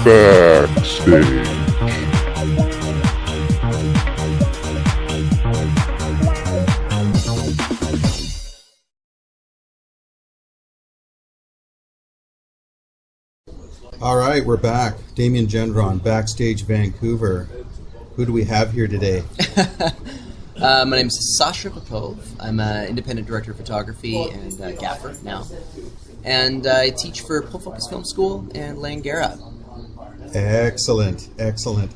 Backstage. All right, we're back. Damien Gendron, Backstage-Vancouver. Who do we have here today? My name is Sasha Popov. I'm an independent director of photography and gaffer now. And I teach for Pull Focus Film School and Langara. Excellent, excellent.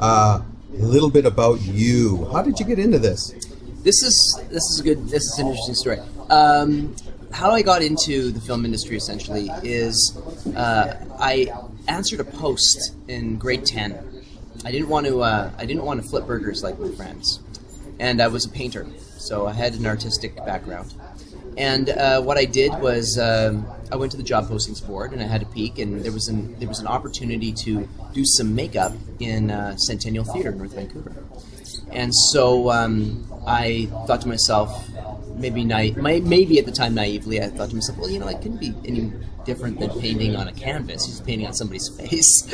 A little bit about you. How did you get into this? This is an interesting story. How I got into the film industry essentially is I answered a post in grade 10. I didn't want to flip burgers like my friends, and I was a painter, so I had an artistic background. And what I did was I went to the job postings board and I had a peek, and there was an opportunity to do some makeup in Centennial Theatre in North Vancouver. And so I thought to myself, maybe at the time naively, I thought to myself, well, it couldn't be any different than painting on a canvas. He's painting on somebody's face.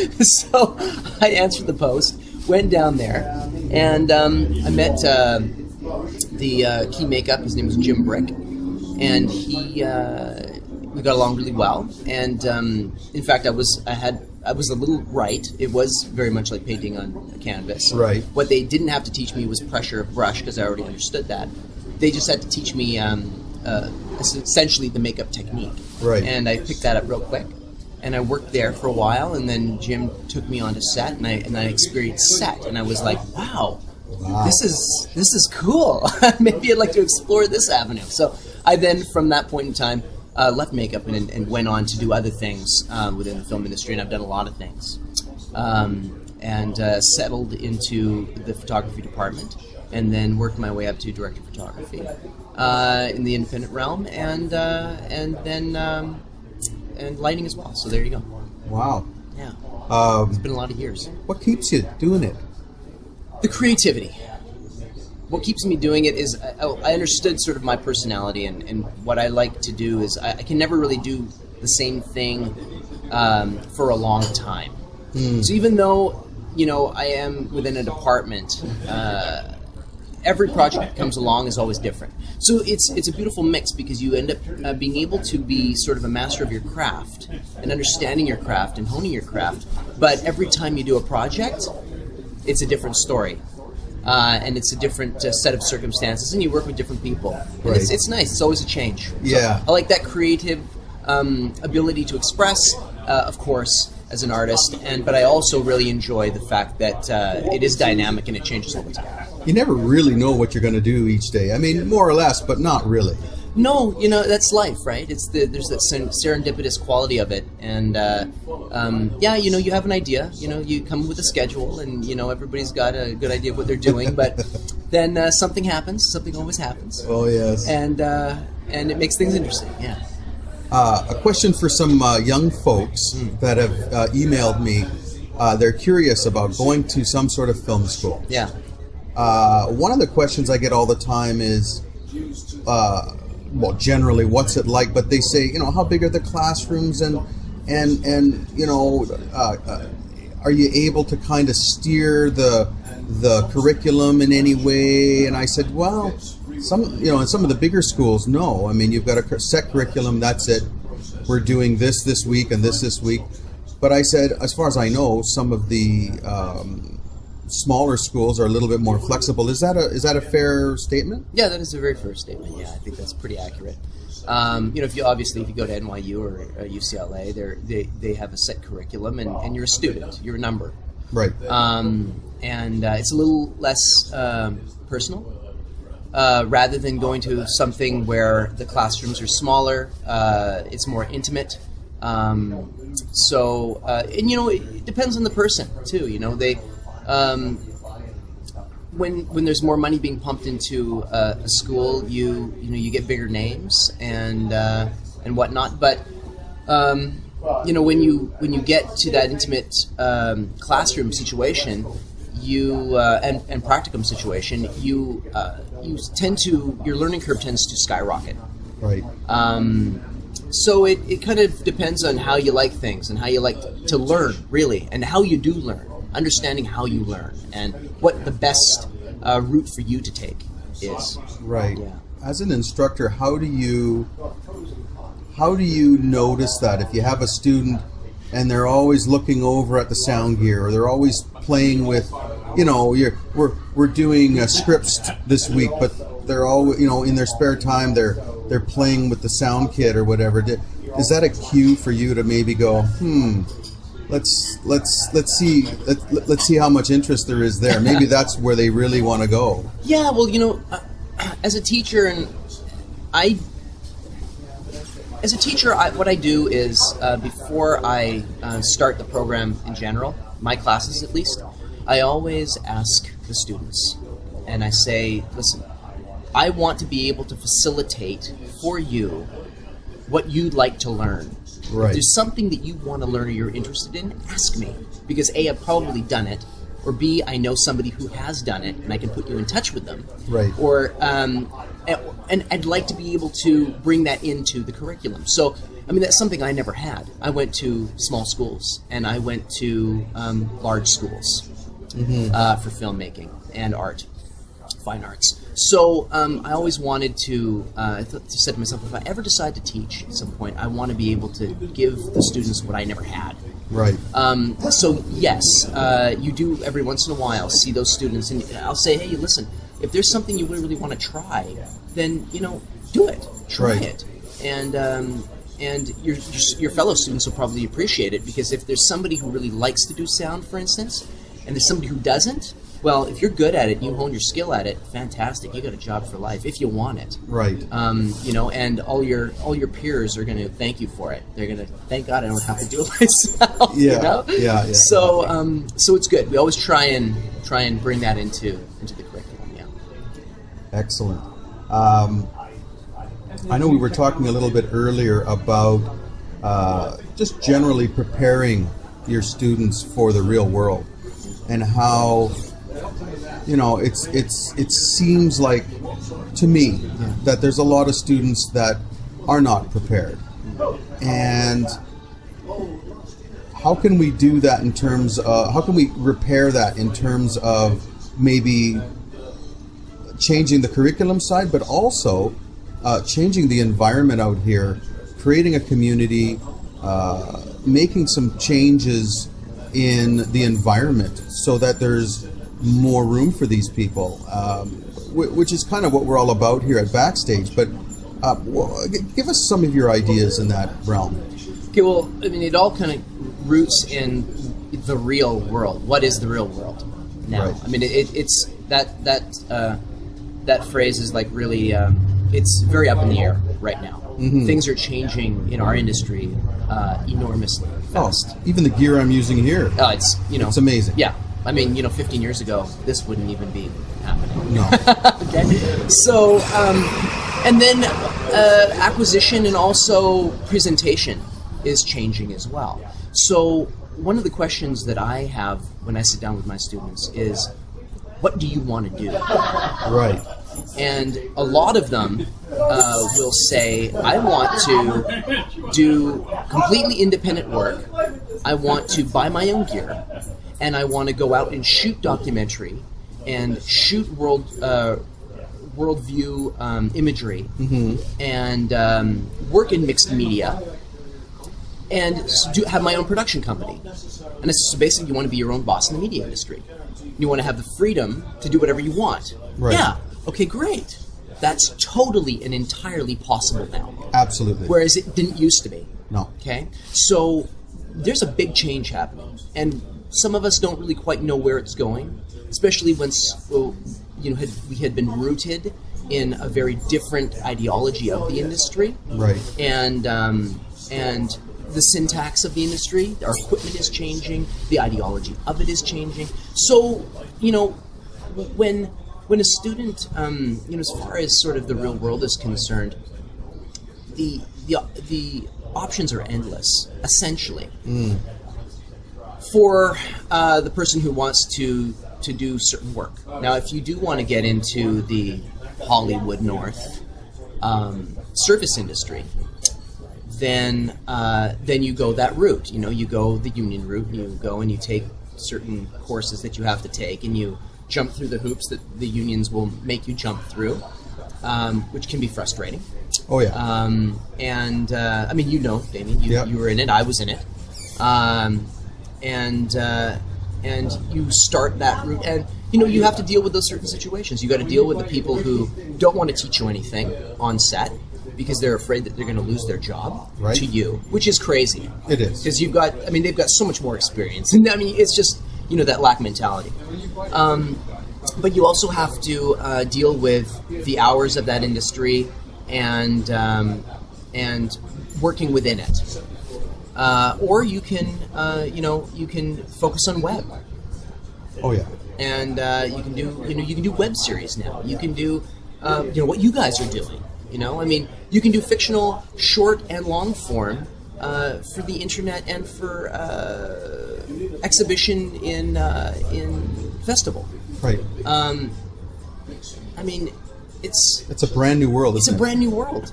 So I answered the post, went down there, and I met the key makeup. His name was Jim Brick, and we got along really well. And in fact, I was a little right. It was very much like painting on a canvas. Right. What they didn't have to teach me was pressure of brush, because I already understood that. They just had to teach me essentially the makeup technique. Right. And I picked that up real quick. And I worked there for a while, and then Jim took me onto set, and I experienced set, and I was like, wow. This is cool. Maybe I'd like to explore this avenue. So I then, from that point in time, left makeup and went on to do other things within the film industry, and I've done a lot of things. And settled into the photography department, and then worked my way up to director of photography in the independent realm, and lighting as well. So there you go. Wow. Yeah. It's been a lot of years. What keeps you doing it? The creativity. What keeps me doing it is I understood sort of my personality, and what I like to do is I can never really do the same thing for a long time. So even though I am within a department, every project that comes along is always different. So it's a beautiful mix, because you end up being able to be sort of a master of your craft and understanding your craft and honing your craft. But every time you do a project, it's a different story. And it's a different set of circumstances, and you work with different people. Right. It's nice. It's always a change. Yeah. So I like that creative ability to express, of course, as an artist, but I also really enjoy the fact that it is dynamic and it changes all the time. You never really know what you're going to do each day. I mean, more or less, but not really. No, that's life, right? There's that serendipitous quality of it, and you have an idea. You come with a schedule, and everybody's got a good idea of what they're doing, but then something happens. Something always happens. Oh yes. And it makes things interesting. Yeah. A question for some young folks that have emailed me. They're curious about going to some sort of film school. Yeah. One of the questions I get all the time is, generally, what's it like? But they say, how big are the classrooms, and are you able to kind of steer the curriculum in any way? And I said, well, in some of the bigger schools, no. I mean, you've got a set curriculum. That's it. We're doing this week and this week. But I said, as far as I know, some of the smaller schools are a little bit more flexible. Is that a fair statement? Yeah, that is a very fair statement. Yeah, I think that's pretty accurate. If you go to NYU or UCLA, they have a set curriculum, and you're a student, you're a number. Right. And it's a little less personal. Rather than going to something where the classrooms are smaller, it's more intimate. It depends on the person too. When there's more money being pumped into a school, you get bigger names and whatnot. But when you get to that intimate classroom situation, and practicum situation, your learning curve tends to skyrocket. Right. So it kind of depends on how you like things and how you like to learn, really, and how you do learn, understanding how you learn and what the best route for you to take is. Right. Yeah. As an instructor, how do you notice that if you have a student and they're always looking over at the sound gear, or they're always playing with, we're doing scripts this week, but they're always, in their spare time they're playing with the sound kit or whatever. Is that a cue for you to maybe go, let's see how much interest there is there? Maybe that's where they really want to go. Yeah, well, as a teacher, what I do is before I start the program in general, my classes at least, I always ask the students, and I say, listen, I want to be able to facilitate for you what you'd like to learn. Right. If there's something that you want to learn or you're interested in, ask me. Because A, I've probably done it, or B, I know somebody who has done it, and I can put you in touch with them. Right. Or, and I'd like to be able to bring that into the curriculum. So, that's something I never had. I went to small schools, and I went to large schools for filmmaking and art, fine arts. So I always wanted to, said to myself, if I ever decide to teach at some point, I want to be able to give the students what I never had. Right. So yes, you do every once in a while see those students, and I'll say, hey, listen, if there's something you really want to try, then do it, try it, and your fellow students will probably appreciate it, because if there's somebody who really likes to do sound, for instance, and there's somebody who doesn't, well, if you're good at it, you hone your skill at it, fantastic. You got a job for life if you want it. Right. And all your peers are going to thank you for it. They're going to thank God I don't have to do it myself. Yeah. Yeah. So it's good. We always try and bring that into the curriculum. Yeah. Excellent. I know we were talking a little bit earlier about just generally preparing your students for the real world, and how it seems like to me that there's a lot of students that are not prepared. And how can we do that in terms of, how can we repair that in terms of maybe changing the curriculum side, but also changing the environment out here, creating a community, making some changes in the environment so that there's more room for these people, which is kind of what we're all about here at Backstage. But give us some of your ideas in that realm. Okay, well, it all kind of roots in the real world. What is the real world now? Right. It's that phrase is like really, it's very up in the air right now. Mm-hmm. Things are changing in our industry enormously fast. Oh, even the gear I'm using here. It's amazing. Yeah. 15 years ago, this wouldn't even be happening. No. Okay. So, and then acquisition and also presentation is changing as well. So, one of the questions that I have when I sit down with my students is, what do you want to do? Right. And a lot of them will say, I want to do completely independent work. I want to buy my own gear. And I want to go out and shoot documentary and shoot worldview imagery, and work in mixed media, and have my own production company. And it's basically, you want to be your own boss in the media industry. You want to have the freedom to do whatever you want. Right. Yeah. Okay, great. That's totally and entirely possible now. Absolutely. Whereas it didn't used to be. No. Okay? So there's a big change happening. And some of us don't really quite know where it's going, especially once we had been rooted in a very different ideology of the industry. Right. And the syntax of the industry, our equipment is changing, the ideology of it is changing. So, when a student, as far as sort of the real world is concerned, the options are endless, essentially, for the person who wants to do certain work. Now, if you do want to get into the Hollywood North service industry, then you go that route. You know, you go the union route, and you go and you take certain courses that you have to take, and you jump through the hoops that the unions will make you jump through, which can be frustrating. Oh yeah. I mean, you know, Damien, you were in it. I was in it. And you start that route, and you know, you have to deal with those certain situations. You got to deal with the people who don't want to teach you anything on set because they're afraid that they're going to lose their job to you, which is crazy. It is, because they've got so much more experience, and I mean, it's just, you know, that lack mentality. But you also have to deal with the hours of that industry and working within it. Or you can, you can focus on web. Oh yeah. And you can do web series now. You can do, what you guys are doing. You know, I mean, you can do fictional, short and long form for the internet and for exhibition in festival. Right. I mean, it's a brand new world. It's a brand new world.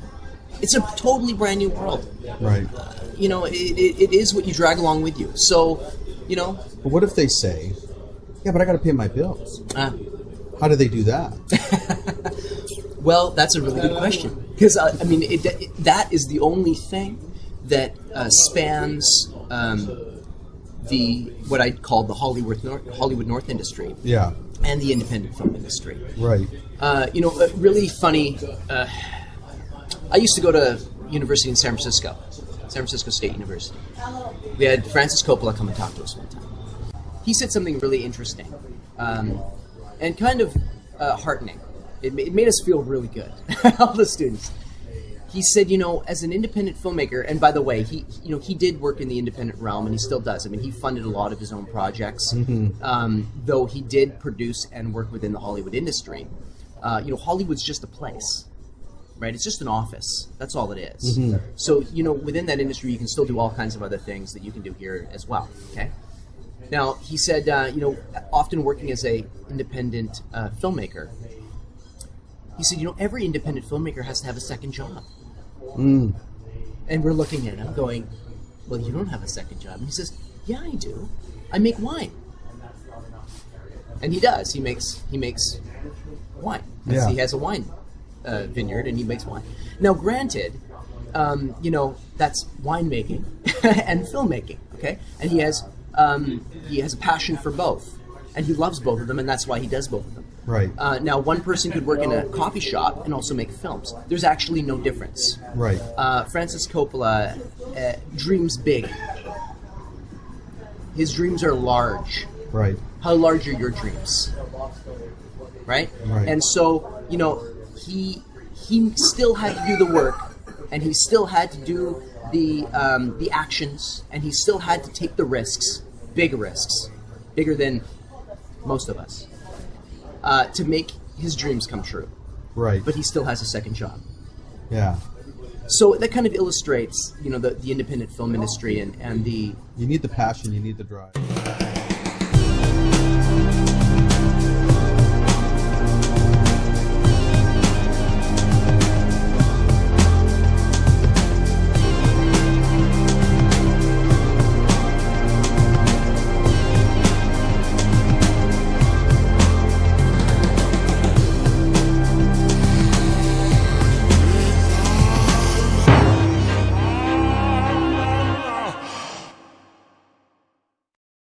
It's a totally brand new world. Right. You know, it is what you drag along with you. So, you know. But what if they say, "Yeah, but I got to pay my bills"? How do they do that? Well, that's a really good question, because I mean, that is the only thing that spans what I call the Hollywood North industry. Yeah. And the independent film industry. Right. Really funny. I used to go to university in San Francisco State University. We had Francis Coppola come and talk to us one time. He said something really interesting and kind of heartening. It made us feel really good, all the students. He said, you know, as an independent filmmaker, and by the way, he did work in the independent realm, and he still does. I mean, he funded a lot of his own projects, though he did produce and work within the Hollywood industry. Hollywood's just a place, right? It's just an office. That's all it is. So, you know, within that industry, you can still do all kinds of other things that you can do here as well, okay? Now, he said, often working as a independent filmmaker, he said, you know, every independent filmmaker has to have a second job. And we're looking at him going, well, you don't have a second job. And he says, yeah, I do. I make wine. And he does. He makes wine. Yeah. He has a wine vineyard, and he makes wine. Now, granted, that's winemaking and filmmaking, okay? And he has a passion for both. And he loves both of them, and that's why he does both of them. Right. Now, one person could work in a coffee shop and also make films. There's actually no difference. Right. Francis Coppola dreams big. His dreams are large. Right. How large are your dreams? Right? Right. And so, you know, he still had to do the work, and he still had to do the actions, and he still had to take the risks, big risks, bigger than most of us, to make his dreams come true. Right. But he still has a second job. Yeah. So that kind of illustrates, you know, the independent film industry and the... You need the passion, you need the drive.